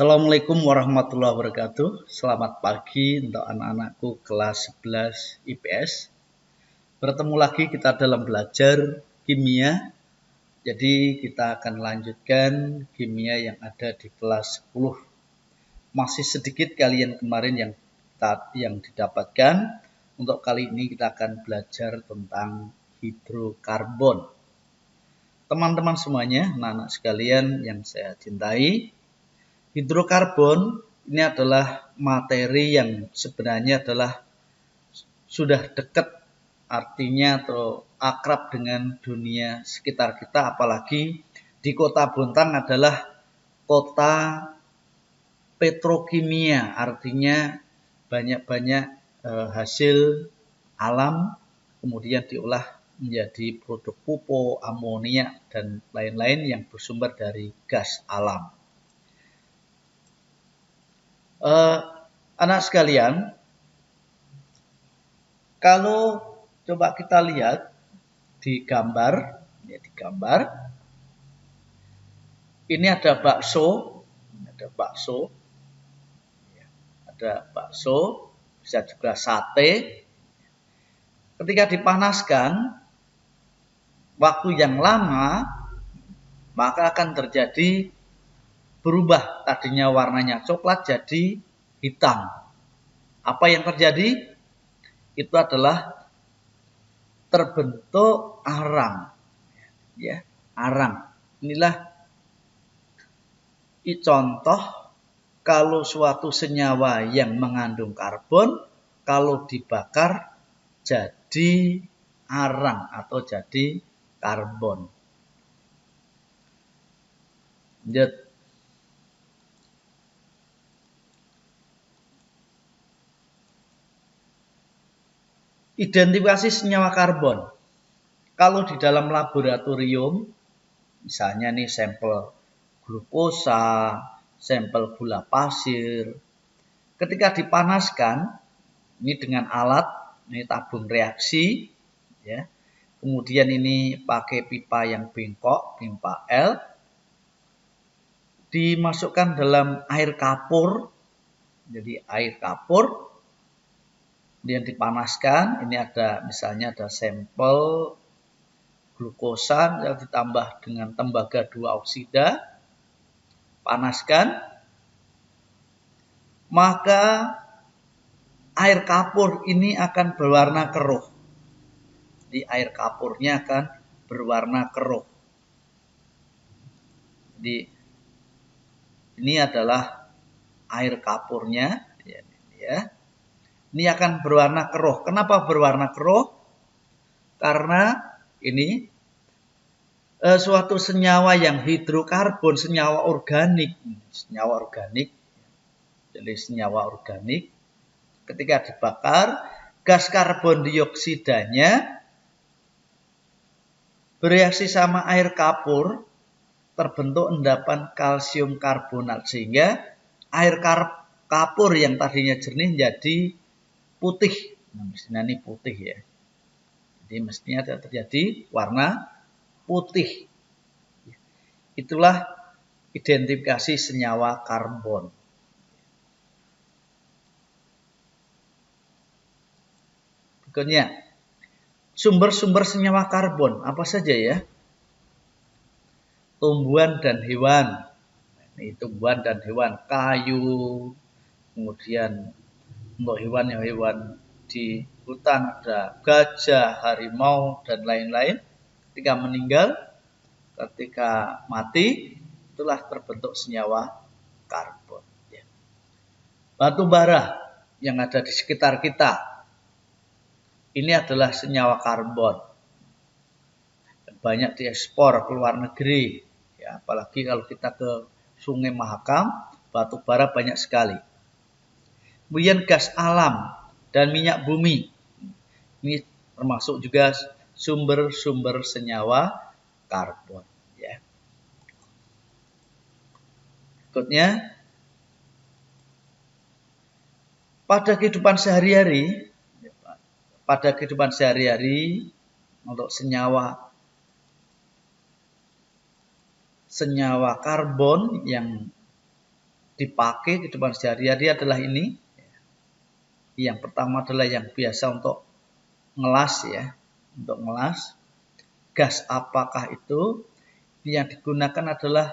Assalamualaikum warahmatullahi wabarakatuh. Selamat pagi untuk anak-anakku kelas 11 IPS. Bertemu lagi kita dalam belajar kimia. Jadi kita akan lanjutkan kimia yang ada di kelas 10. Masih sedikit kalian kemarin yang didapatkan. Untuk kali ini kita akan belajar tentang hidrokarbon. Teman-teman semuanya, anak-anak sekalian yang saya cintai, hidrokarbon ini adalah materi yang sebenarnya adalah sudah dekat artinya atau akrab dengan dunia sekitar kita, apalagi di Kota Bontang adalah kota petrokimia, artinya banyak-banyak hasil alam kemudian diolah menjadi produk pupuk, amonia dan lain-lain yang bersumber dari gas alam. Anak sekalian, kalau coba kita lihat di gambar, ini ada bakso, bisa juga sate. Ketika dipanaskan, waktu yang lama, maka akan terjadi berubah, tadinya warnanya coklat jadi hitam. Apa yang terjadi? Itu adalah terbentuk arang. Ya, arang. Inilah contoh kalau suatu senyawa yang mengandung karbon, kalau dibakar jadi arang atau jadi karbon. Lanjut. Identifikasi senyawa karbon. Kalau di dalam laboratorium, misalnya nih sampel glukosa, sampel gula pasir, ketika dipanaskan, ini dengan alat, ini tabung reaksi, ya. Kemudian ini pakai pipa yang bengkok, pipa L, dimasukkan dalam air kapur, jadi air kapur, kemudian dipanaskan. Ini ada misalnya ada sampel glukosa yang ditambah dengan tembaga 2 oksida, panaskan, maka air kapur ini akan berwarna keruh. Jadi air kapurnya akan berwarna keruh. Jadi ini adalah air kapurnya, ya. Ini akan berwarna keruh. Kenapa berwarna keruh? Karena ini suatu senyawa yang hidrokarbon, senyawa organik. Jadi senyawa organik ketika dibakar, gas karbon dioksidanya bereaksi sama air kapur, terbentuk endapan kalsium karbonat, sehingga air kapur yang tadinya jernih jadi putih. Nah, mestinya ini putih ya. Jadi mestinya terjadi warna putih. Itulah identifikasi senyawa karbon. Berikutnya, sumber-sumber senyawa karbon apa saja ya? Tumbuhan dan hewan. Ini tumbuhan dan hewan, kayu, kemudian untuk hewan di hutan ada gajah, harimau, dan lain-lain. Ketika meninggal, ketika mati, itulah terbentuk senyawa karbon. Batu bara yang ada di sekitar kita, ini adalah senyawa karbon. Banyak diekspor ke luar negeri. Ya, apalagi kalau kita ke Sungai Mahakam, batu bara banyak sekali. Kemudian gas alam dan minyak bumi. Ini termasuk juga sumber-sumber senyawa karbon. Ya. Berikutnya, pada kehidupan sehari-hari, untuk senyawa karbon yang dipakai kehidupan sehari-hari adalah ini. Yang pertama adalah yang biasa untuk ngelas ya, untuk ngelas. Gas apakah itu? Yang digunakan adalah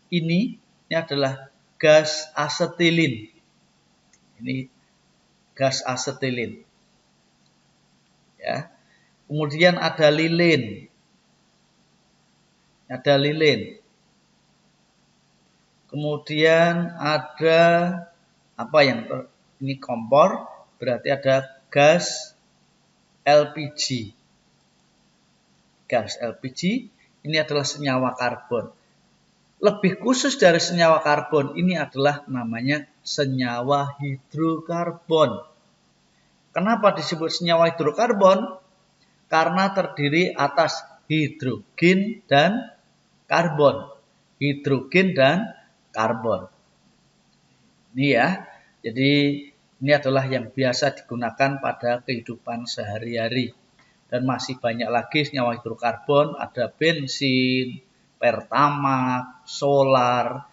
ini adalah gas asetilin. Ini gas asetilin. Ya. Kemudian ada lilin. Ada lilin. Kemudian ada apa yang ini kompor, berarti ada gas LPG. Gas LPG ini adalah senyawa karbon. Lebih khusus dari senyawa karbon, ini adalah namanya senyawa hidrokarbon. Kenapa disebut senyawa hidrokarbon? Karena terdiri atas hidrogen dan karbon. Hidrogen dan karbon. Ini ya. Jadi ini adalah yang biasa digunakan pada kehidupan sehari-hari. Dan masih banyak lagi senyawa hidrokarbon, ada bensin, pertamax, solar,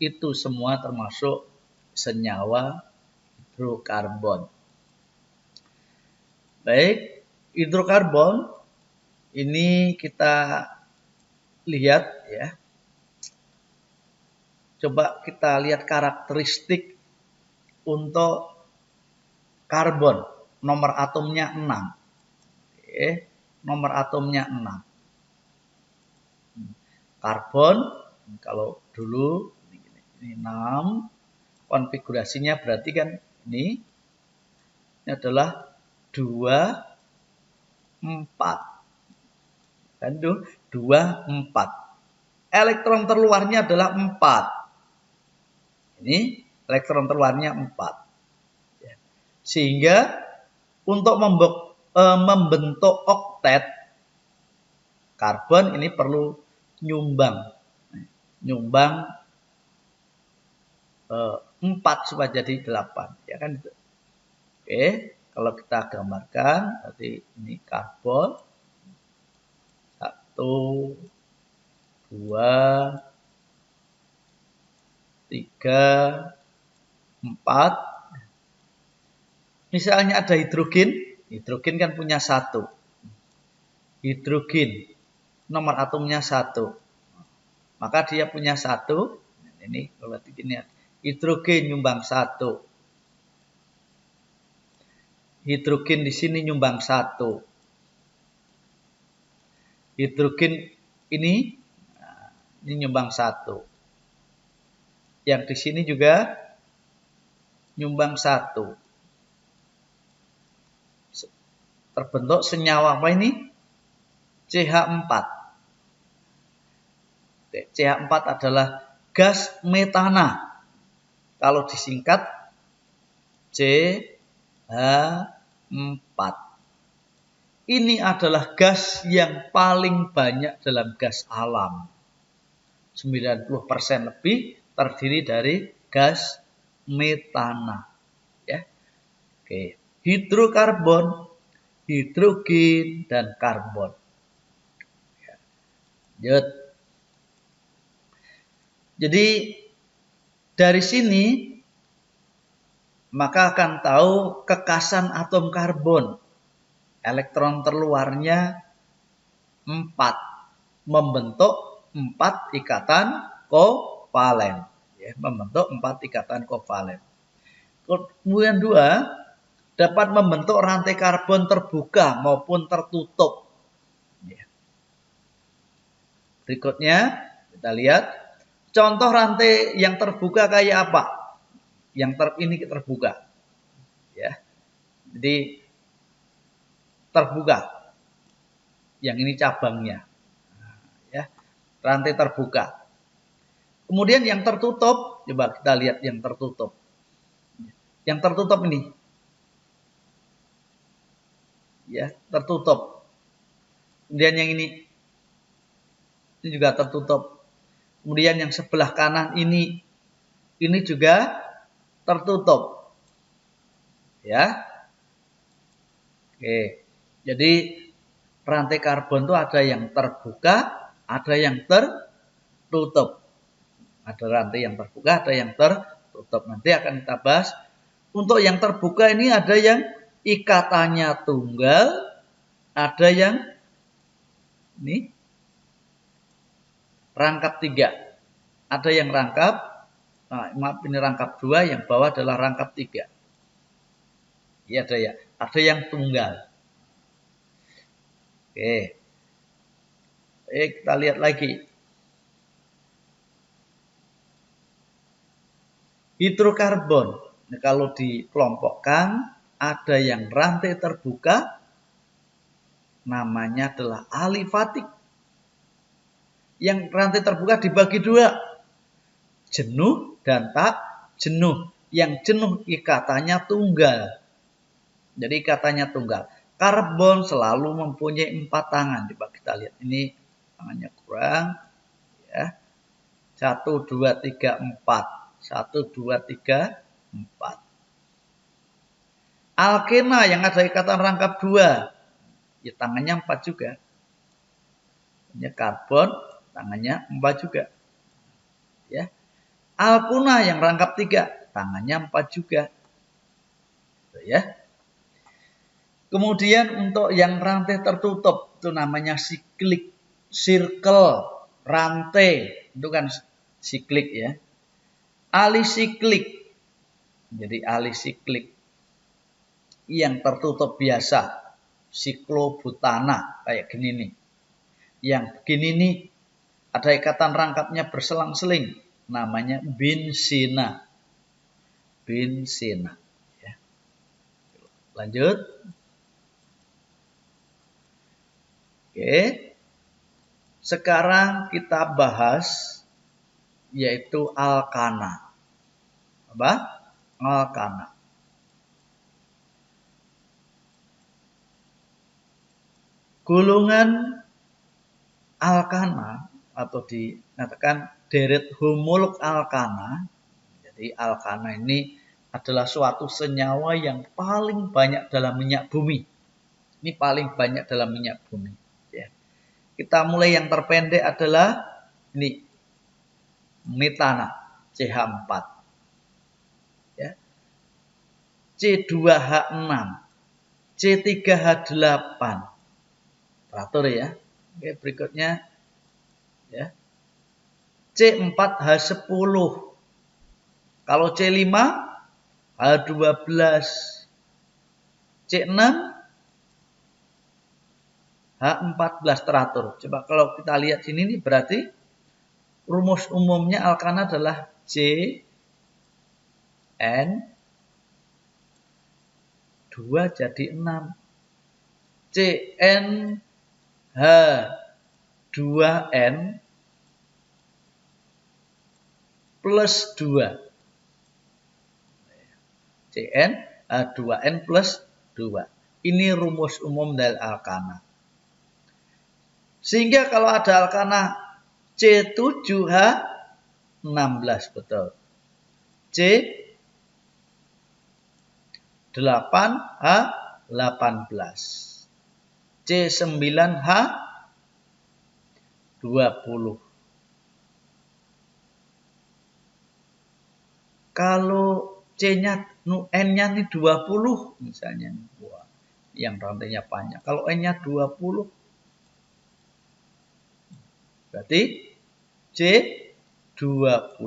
itu semua termasuk senyawa hidrokarbon. Baik, hidrokarbon ini kita lihat ya. Coba kita lihat karakteristik untuk karbon. Nomor atomnya 6. Oke, nomor atomnya 6. Karbon, kalau dulu ini 6. Konfigurasinya berarti kan ini adalah 2, 4. Dan itu 2, 4. Elektron terluarnya adalah 4. Ini elektron terluarnya 4. Sehingga untuk membentuk oktet karbon ini perlu nyumbang 4 supaya jadi 8. Ya kan itu. Oke, kalau kita gambarkan berarti ini karbon 1, 2, 3, 4. Misalnya ada hidrogen, hidrogen kan punya 1. Hidrogen, nomor atomnya 1. Maka dia punya 1. Ini berarti ini hidrogen nyumbang 1. Hidrogen di sini nyumbang 1. Hidrogen ini nyumbang 1. Yang di sini juga nyumbang 1. Terbentuk senyawa apa ini? CH4. CH4 adalah gas metana. Kalau disingkat CH4. Ini adalah gas yang paling banyak dalam gas alam. 90% lebih terdiri dari gas metana. Ya. Oke, hidrokarbon, hidrogen, dan karbon. Lanjut. Jadi dari sini maka akan tahu kekasan atom karbon. Elektron terluarnya 4. Membentuk 4 ikatan kovalen. Ya, membentuk 4 ikatan kovalen. Kemudian 2. Dapat membentuk rantai karbon terbuka maupun tertutup. Berikutnya kita lihat contoh rantai yang terbuka kayak apa? Yang ini terbuka, ya. Jadi terbuka. Yang ini cabangnya, ya. Rantai terbuka. Kemudian yang tertutup, coba kita lihat yang tertutup. Yang tertutup ini, ya, tertutup. Kemudian yang ini juga tertutup. Kemudian yang sebelah kanan ini juga tertutup. Ya. Oke. Jadi rantai karbon itu ada yang terbuka, ada yang tertutup. Ada rantai yang terbuka, ada yang tertutup. Nanti akan kita bahas. Untuk yang terbuka ini ada yang ikatannya tunggal, ada yang ini rangkap 3. Ada yang rangkap, maaf ini rangkap 2, yang bawah adalah rangkap 3. Iya ada ya. Ada yang tunggal. Oke. Kita lihat lagi. Hidrokarbon. Nah, kalau dikelompokkan, ada yang rantai terbuka, namanya adalah alifatik. Yang rantai terbuka dibagi 2, jenuh dan tak jenuh. Yang jenuh ikatannya tunggal. Jadi ikatannya tunggal. Karbon selalu mempunyai 4 tangan. Coba kita lihat ini tangannya kurang. Ya. 1, 2, 3, 4. 1, 2, 3, 4. Alkena yang ada ikatan rangkap 2. Ya tangannya 4 juga. Ini karbon tangannya 4 juga. Ya. Alkuna yang rangkap 3, tangannya 4 juga. Ya. Kemudian untuk yang rantai tertutup itu namanya siklik, circle, rantai itu kan siklik ya. Alisiklik. Jadi alisiklik yang tertutup biasa, siklobutana kayak gini nih. Yang begini nih ada ikatan rangkapnya berselang-seling, namanya benzena. Benzena. Ya. Lanjut. Oke. Sekarang kita bahas yaitu alkana. Apa? Alkana. Golongan alkana atau dikatakan deret homolog alkana. Jadi alkana ini adalah suatu senyawa yang paling banyak dalam minyak bumi. Ini paling banyak dalam minyak bumi. Ya. Kita mulai yang terpendek adalah ini metana CH4. Ya. C2H6, C3H8. Teratur ya. Oke, berikutnya ya. C4H10. Kalau C5 H12. C6 H14 teratur. Coba kalau kita lihat sini nih berarti rumus umumnya alkana adalah CN 2 jadi 6. CnH2n plus 2. CnH2n plus 2. Ini rumus umum dari alkana. Sehingga kalau ada alkana C7H16 betul. C8H18. C9H20. Kalau C-nya N-nya ini 20 misalnya. Wah, yang rantainya panjang. Kalau N-nya 20 berarti C20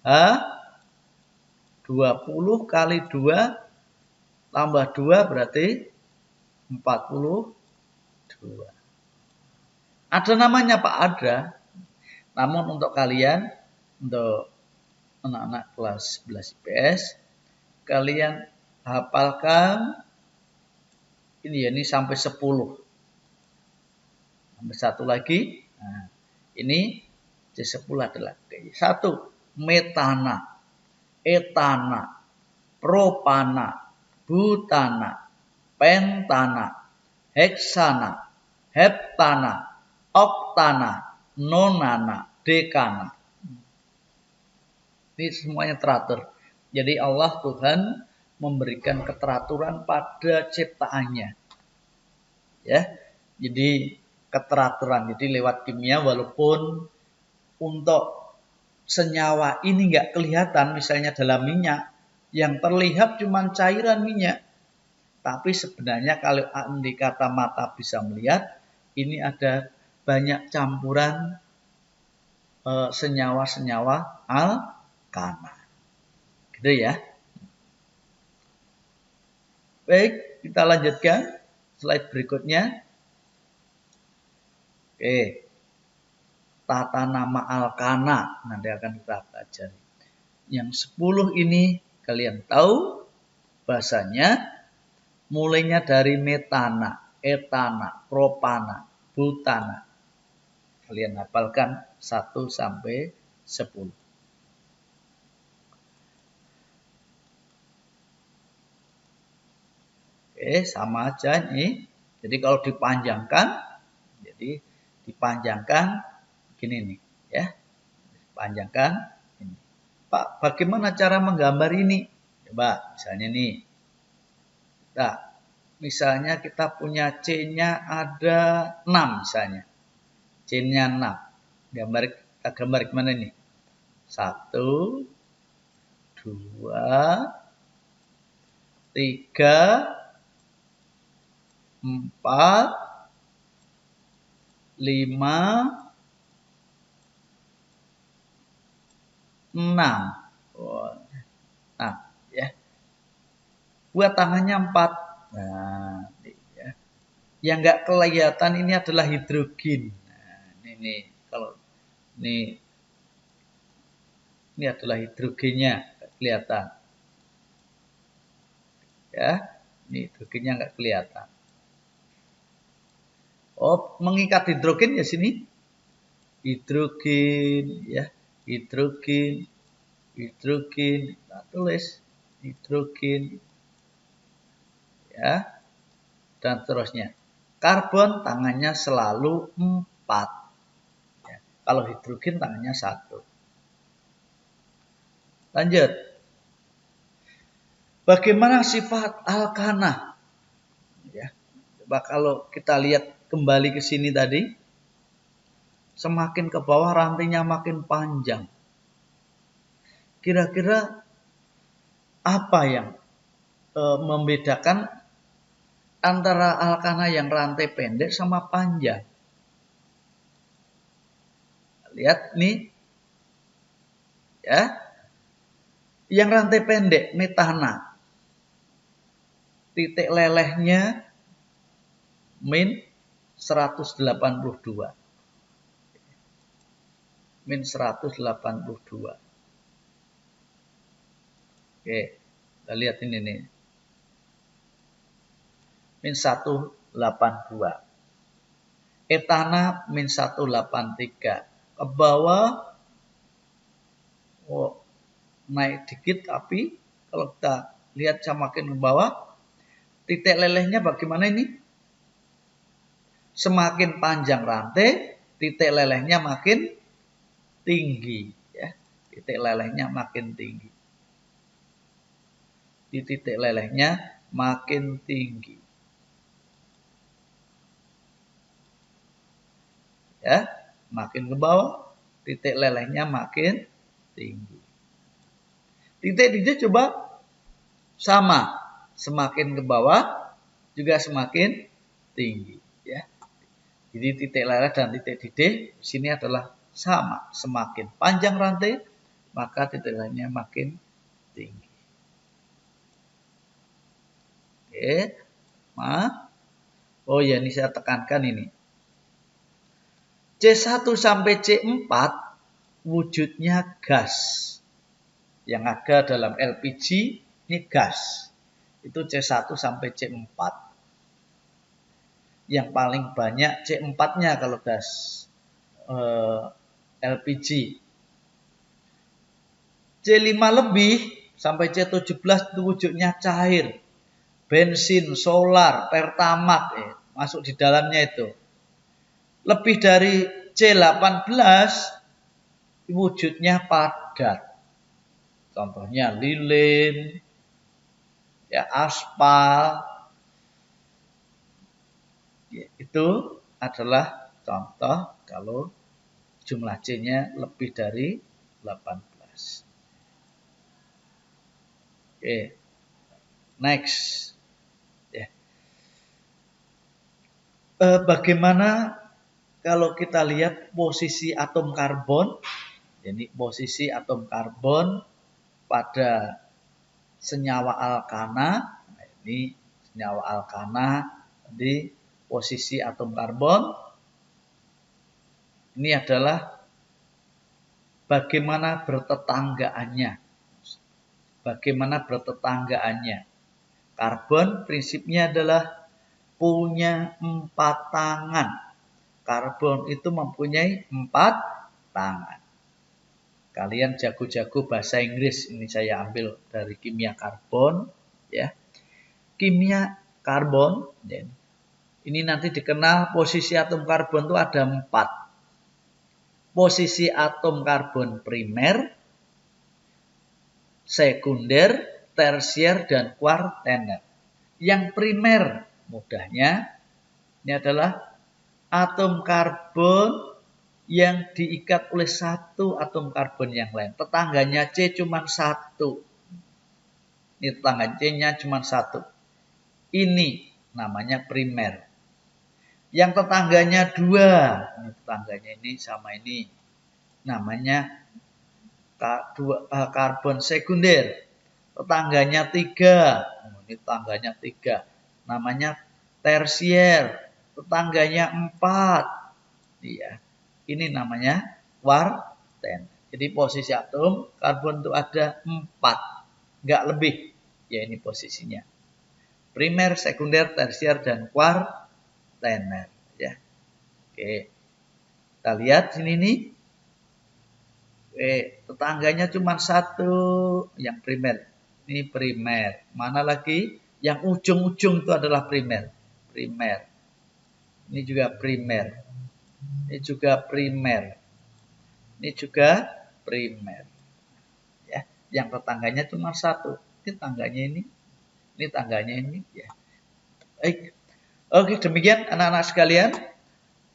H20 kali 2 tambah 2 berarti 42. Ada namanya Pak, ada. Namun untuk kalian, untuk anak-anak kelas 11 IPS, kalian hafalkan ini ya, ini sampai 10. Sampai 1 lagi. Nah, ini C10 adalah 1. Metana, etana, propana, butana, pentana, heksana, heptana, oktana, nonana, dekana. Ini semuanya teratur. Jadi Allah Tuhan memberikan keteraturan pada ciptaannya. Ya. Jadi keteraturan. Jadi lewat kimia walaupun untuk senyawa ini nggak kelihatan, misalnya dalam minyak, yang terlihat cuma cairan minyak. Tapi sebenarnya kalau andai kata mata bisa melihat, ini ada banyak campuran senyawa-senyawa alkana. Gitu ya. Baik, kita lanjutkan slide berikutnya. Oke. Tata nama alkana nanti akan kita pelajari. Yang 10 ini kalian tahu bahasanya mulainya dari metana, etana, propana, butana. Kalian hafalkan 1 sampai 10. Oke, sama aja nih. Jadi kalau dipanjangkan, jadi dipanjangkan begini nih, ya. Panjangkan ini. Pak, bagaimana cara menggambar ini? Coba, misalnya nih. Nah, misalnya kita punya C-nya ada 6 misalnya. C-nya 6. Kita gambar gimana nih? 1, 2, 3, 4, 5, 6. Nah, ya. Buat tangannya 4. Nah, ya. Yang nggak kelihatan ini adalah hidrogen. Nah, ini kalau ini adalah hidrogennya, nggak kelihatan. Ya, ini hidrogennya nggak kelihatan. Oh, mengikat hidrogen ya sini. Hidrogen, ya, hidrogen, hidrogen. Kita tulis hidrogen, ya, dan seterusnya. Karbon tangannya selalu 4. Ya, kalau hidrogen tangannya 1. Lanjut. Bagaimana sifat alkana? Ya, coba kalau kita lihat kembali ke sini tadi, semakin ke bawah rantainya makin panjang. Kira-kira apa yang membedakan antara alkana yang rantai pendek sama panjang? Lihat nih, ya, yang rantai pendek metana, titik lelehnya min 182. Min 182. Oke, kita lihat ini nih. Min 182. Etana min 183. Ke bawah, naik dikit, tapi kalau kita lihat semakin ke bawah, titik lelehnya bagaimana ini? Semakin panjang rantai, titik lelehnya makin tinggi, ya. Titik lelehnya makin tinggi. Di titik lelehnya makin tinggi. Ya, makin ke bawah, titik lelehnya makin tinggi. Titik-titik coba sama, semakin ke bawah juga semakin tinggi, ya. Jadi titik leleh dan titik didih di sini adalah sama, semakin panjang rantai maka titik lelehnya makin tinggi. Oke, oh ya, ini saya tekankan ini. C1 sampai C4 wujudnya gas. Yang ada dalam LPG ini gas. Itu C1 sampai C4. Yang paling banyak C4-nya kalau gas LPG. C5 lebih sampai C17 itu wujudnya cair. Bensin, solar, pertamax masuk di dalamnya itu. Lebih dari C18 wujudnya padat. Contohnya lilin, ya, aspal. Ya, itu adalah contoh kalau jumlah C-nya lebih dari 18. Oke, next. Ya. Bagaimana kalau kita lihat posisi atom karbon? Jadi posisi atom karbon pada senyawa alkana. Nah, ini senyawa alkana di posisi atom karbon. Ini adalah bagaimana bertetanggaannya. Bagaimana bertetanggaannya. Karbon prinsipnya adalah punya 4 tangan. Karbon itu mempunyai 4 tangan. Kalian jago-jago bahasa Inggris, ini saya ambil dari kimia karbon, ya. Kimia karbon, ini nanti dikenal posisi atom karbon itu ada 4. Posisi atom karbon primer, sekunder, tersier, dan kuartener. Yang primer, mudahnya, ini adalah atom karbon yang diikat oleh satu atom karbon yang lain. Tetangganya C cuma 1. Ini tetangga C-nya cuma 1. Ini namanya primer. Yang tetangganya 2. Ini tetangganya ini sama ini. Namanya karbon sekunder. Tetangganya 3. Ini tetangganya 3. Namanya tersier. Tetangganya 4. Iya. Ini namanya kuarten. Jadi posisi atom karbon itu ada 4. Enggak lebih. Ya ini posisinya. Primer, sekunder, tersier, dan kuartener. Ya. Oke. Kita lihat sini nih. Tetangganya cuma 1. Yang primer. Ini primer. Mana lagi? Yang ujung-ujung itu adalah primer. Primer. Ini juga primer. Ini juga primer. Ini juga primer. Ya, yang tetangganya cuma 1. Ini tangganya ini. Ini tangganya ini. Ya. Baik. Oke, demikian anak-anak sekalian.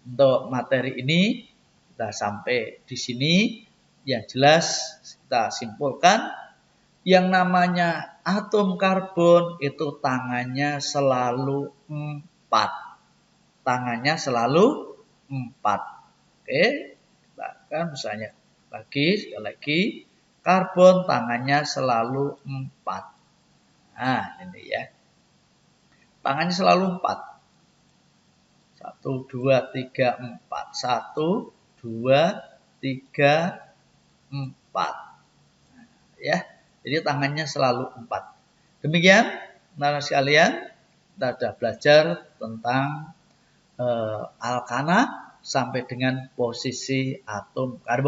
Untuk materi ini kita sampai di sini. Yang jelas kita simpulkan yang namanya atom karbon itu tangannya selalu 4. Tangannya selalu 4. Oke, kita akan misalnya sekali lagi, karbon tangannya selalu 4. Nah, ini ya. Tangannya selalu 4. 1, 2, 3, 4. 1, 2, 3, 4. Nah, ya. Jadi tangannya selalu 4. Demikian, anak-anak sekalian, kita sudah belajar tentang alkana sampai dengan posisi atom karbon.